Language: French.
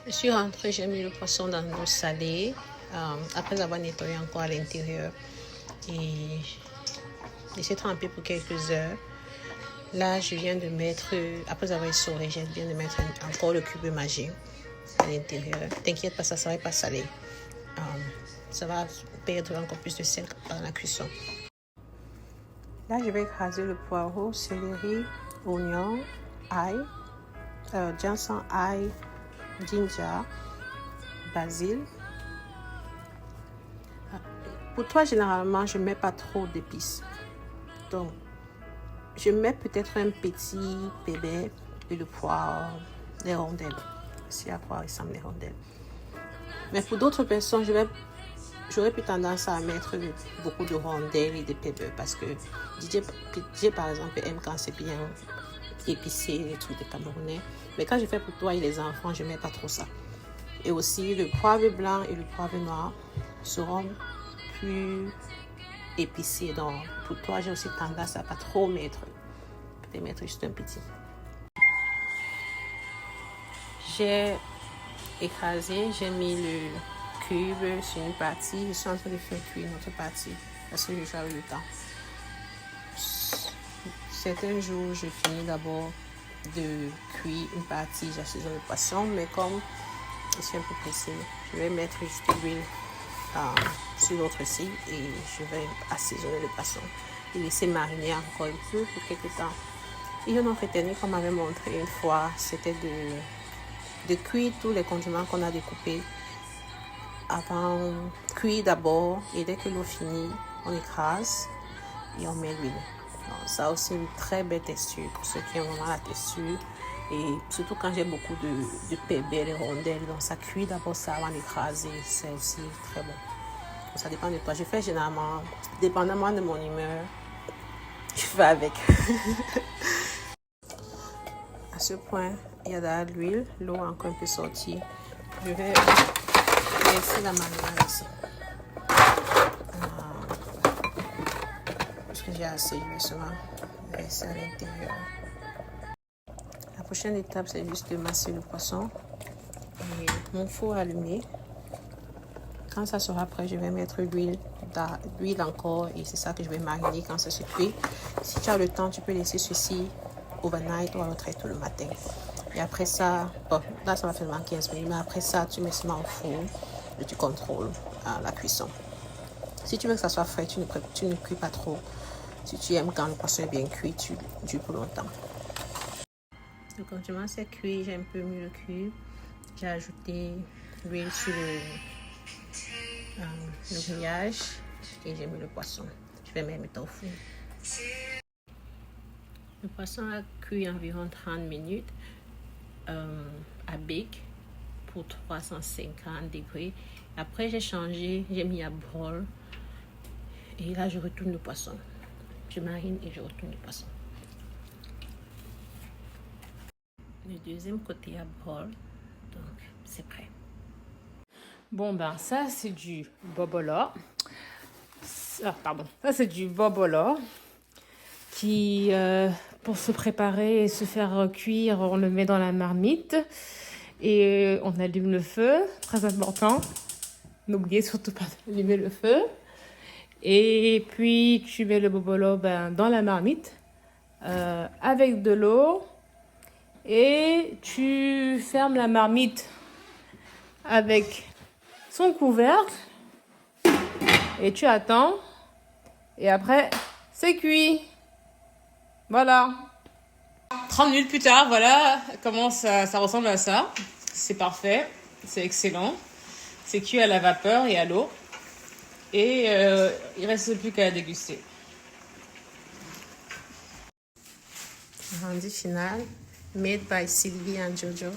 Je suis rentrée, j'ai mis le poisson dans l'eau salée, après avoir nettoyé encore à l'intérieur et laissé tremper pour quelques heures. Là, je viens de mettre, après avoir essoré, je viens de mettre encore le cube magique à l'intérieur. T'inquiète pas, ça ne serait pas salé. Ça va perdre encore plus de sel pendant la cuisson. Là, je vais écraser le poireau, céleri, oignon, ail, ginseng, ail, ginger, basil. Pour toi, généralement, je ne mets pas trop d'épices. Donc, je mets peut-être un petit pépé et le poivre, des rondelles. Si à quoi ressemble les rondelles. Mais pour d'autres personnes, j'aurais plus tendance à mettre beaucoup de rondelles et de pépé parce que DJ par exemple, aime quand c'est bien épicé, les trucs de Camerounais. Mais quand je fais pour toi et les enfants, je ne mets pas trop ça. Et aussi, le poivre blanc et le poivre noir seront plus épicés. Donc, pour toi, j'ai aussi tendance à pas trop mettre. Peut-être mettre juste un petit. J'ai écrasé, j'ai mis le cube sur une partie. Je suis en train de faire cuire une autre partie parce que je eu le temps. Certains jours, je finis d'abord de cuire une partie, j'assaisonne le poisson, mais comme je suis un peu pressée, je vais mettre juste l'huile sur l'autre scie et je vais assaisonner le poisson et laisser mariner encore un peu pour quelques temps. Et une autre technique qu'on m'avait montré une fois, c'était de cuire tous les condiments qu'on a découpés avant, cuire d'abord et dès que l'eau finit, on écrase et on met l'huile. Ça a aussi une très belle texture pour ceux qui aiment vraiment la texture et surtout quand j'ai beaucoup de pépés, de rondelles, donc ça cuit d'abord ça avant d'écraser, c'est aussi très bon. Donc, ça dépend de toi. Je fais généralement, dépendamment de mon humeur, je fais avec. À ce point, il y a de l'huile, l'eau encore un peu sortie. Je vais laisser la marinade ici. Parce que j'ai assez d'huile seulement. Je vais laisser à l'intérieur. La prochaine étape, c'est juste de masser le poisson. Et mon four allumé. Quand ça sera prêt, je vais mettre l'huile encore et c'est ça que je vais mariner quand ça se cuit. Si tu as le temps, tu peux laisser ceci overnight ou alors très tôt le matin. Et après ça, bon, là ça va faire 15 minutes, mais après ça, tu mets seulement au four et tu contrôles la cuisson. Si tu veux que ça soit frais, tu ne cuis pas trop. Si tu aimes quand le poisson est bien cuit, tu dures pour longtemps. Le condiment c'est cuit, j'ai un peu mis le cube. J'ai ajouté l'huile sur le grillage et j'ai mis le poisson. Je vais mettre au four. Le poisson a cuit environ 30 minutes à bec pour 350 degrés. Après j'ai changé, j'ai mis à brûler et là je retourne le poisson. Je marine et je retourne le poisson. Le deuxième côté à brûler, donc c'est prêt. Bon ben ça c'est du bobola. Ça c'est du bobola qui pour se préparer et se faire cuire, on le met dans la marmite et on allume le feu, très important. N'oubliez surtout pas d'allumer le feu. Et puis tu mets le bobolo dans la marmite avec de l'eau et tu fermes la marmite avec son couvercle et tu attends et après c'est cuit. Voilà. 30 minutes plus tard, voilà comment ça ressemble à ça. C'est parfait, c'est excellent. C'est cuit à la vapeur et à l'eau. Et il ne reste plus qu'à déguster. Rendu final, made by Sylvie and Jojo.